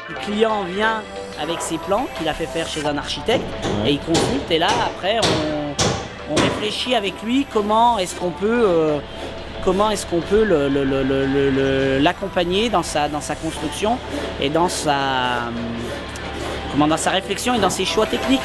Le client vient avec ses plans qu'il a fait faire chez un architecte et il consulte, et là après on réfléchit avec lui comment est-ce qu'on peut l'accompagner dans sa construction et dans sa réflexion et dans ses choix techniques.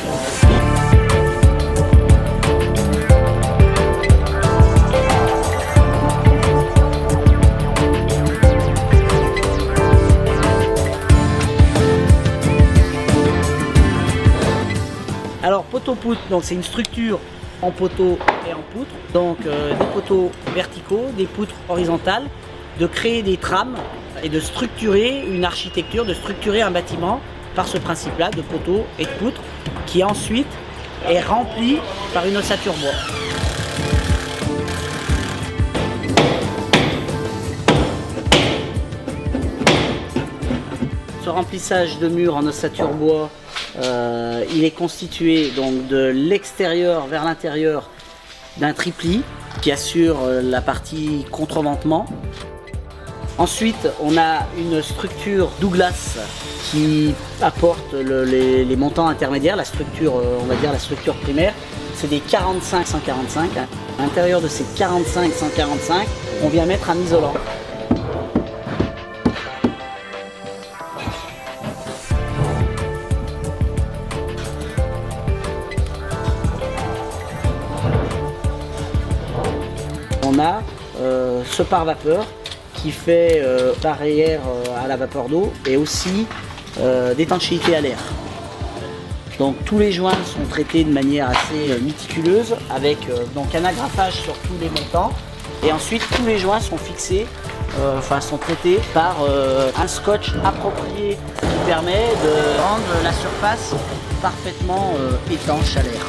Alors poteau-poutre, donc c'est une structure en poteau et en poutre, donc des poteaux verticaux, des poutres horizontales, de créer des trames et de structurer une architecture, de structurer un bâtiment par ce principe-là de poteaux et de poutres qui ensuite est rempli par une ossature bois. Ce remplissage de murs en ossature bois, il est constitué donc de l'extérieur vers l'intérieur d'un triplis qui assure la partie contreventement. Ensuite, on a une structure Douglas qui apporte les montants intermédiaires, la structure, on va dire la structure primaire. C'est des 45-145. À l'intérieur de ces 45-145, on vient mettre un isolant. On a ce pare-vapeur qui fait barrière à la vapeur d'eau et aussi d'étanchéité à l'air. Donc tous les joints sont traités de manière assez méticuleuse avec donc un agrafage sur tous les montants, et ensuite tous les joints sont fixés, sont traités par un scotch approprié qui permet de rendre la surface parfaitement étanche à l'air.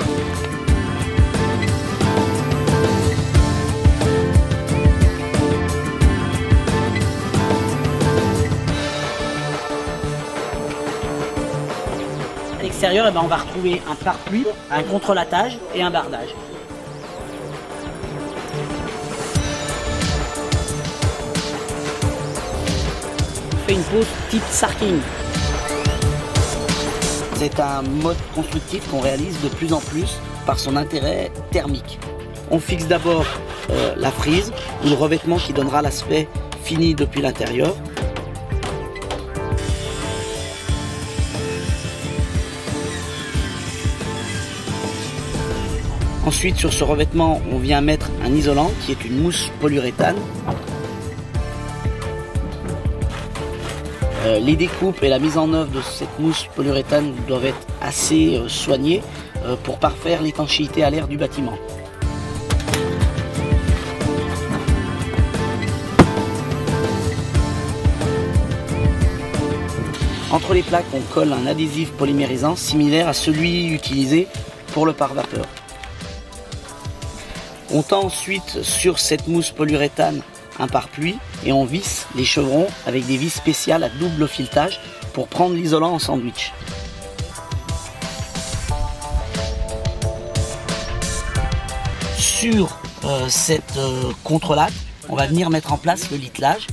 À l'extérieur, on va retrouver un pare-pluie, un contre-latage et un bardage. On fait une pose type sarking. C'est un mode constructif qu'on réalise de plus en plus par son intérêt thermique. On fixe d'abord la frise ou le revêtement qui donnera l'aspect fini depuis l'intérieur. Ensuite, sur ce revêtement, on vient mettre un isolant qui est une mousse polyuréthane. Les découpes et la mise en œuvre de cette mousse polyuréthane doivent être assez soignées pour parfaire l'étanchéité à l'air du bâtiment. Entre les plaques, on colle un adhésif polymérisant similaire à celui utilisé pour le pare-vapeur. On tend ensuite sur cette mousse polyuréthane un pare-pluie et on visse les chevrons avec des vis spéciales à double filetage pour prendre l'isolant en sandwich. Sur cette contrelatte, on va venir mettre en place le littelage,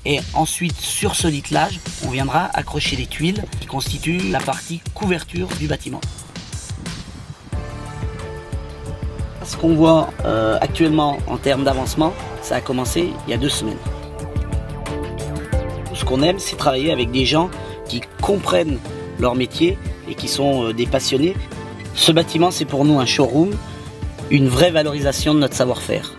et ensuite sur ce littelage, on viendra accrocher les tuiles qui constituent la partie couverture du bâtiment. Ce qu'on voit actuellement en termes d'avancement, ça a commencé il y a 2 semaines. Ce qu'on aime, c'est travailler avec des gens qui comprennent leur métier et qui sont des passionnés. Ce bâtiment, c'est pour nous un showroom, une vraie valorisation de notre savoir-faire.